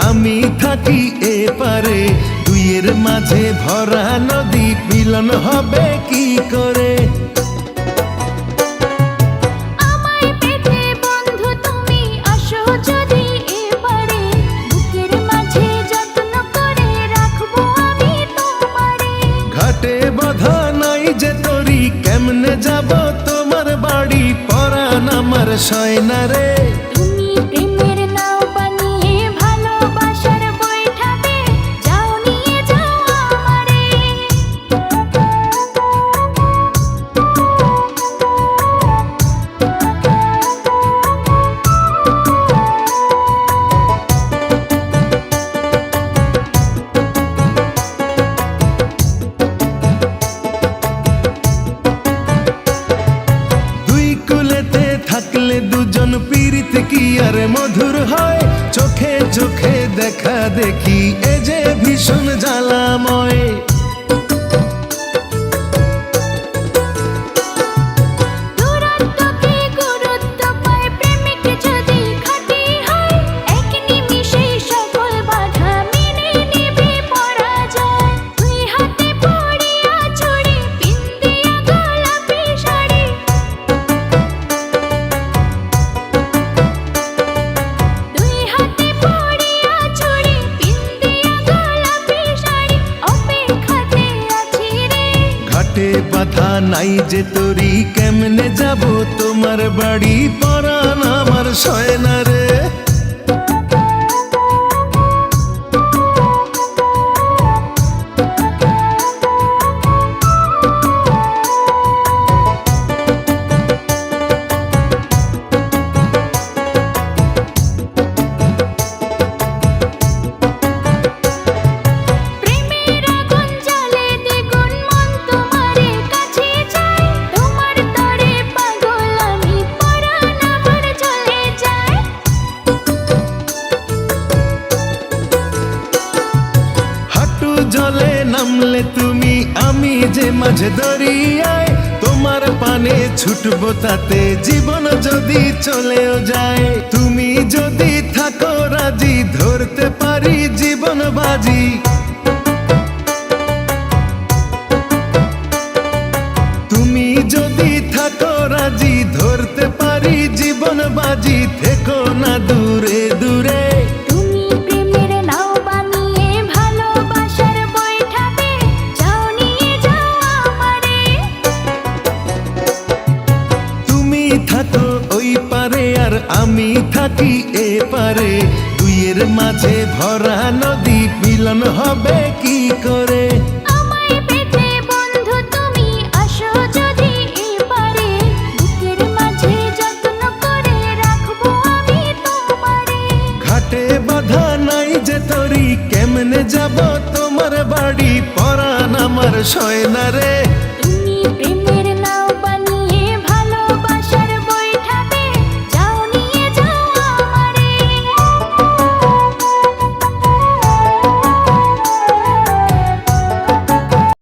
আমি থাকি এপারে, দুইয়ের মাঝে ভরা নদী মিলন হবে কি করে? ঘাটে বাঁধা নাই যে তরি, কেমনে যাব তোমার বাড়ি? পরাণ আমার সয় না রে। তুমি প্রেমের নাও বানিয়ে ভালোবাসার বৈঠাতে যাও, নিয়ে যাও আমারে। থাকলে দুজন পীড়িত কি আর মধুর হয়? চোখে চোখে দেখা দেখি এ যে ভীষণ জ্বালাময়। ঘাটে বাঁধা নাই যে তরি, কেমনে যাব তোমার বাড়ি? পরাণ আমার সয় না রে। জলে নামলে তুমি, আমি যে মাঝে দরিয়ায়, তোমার পানে ছুটবো তাতে জীবন যদি চলেও যায়। তুমি যদি থাকো রাজি, ধরতে পারি জীবন বাজি। তুমি যদি থাকো রাজি, ধরতে পারি জীবন বাজি। থেকো না দূরে দূরে। থাকো ওই পারে আর আমি থাকি এপারে, দুইয়ের মাঝে ভরা নদী মিলন হবে কি করে? আমায় পেতে বন্ধু তুমি আসো যদি এপারে, বুকের মাঝে যত্ন করে রাখবো আমি তোমারে। ঘাটে বাঁধা নাই যে তরি, কেমনে যাব তোমার বাড়ি? পরাণ আমার সয় না রে।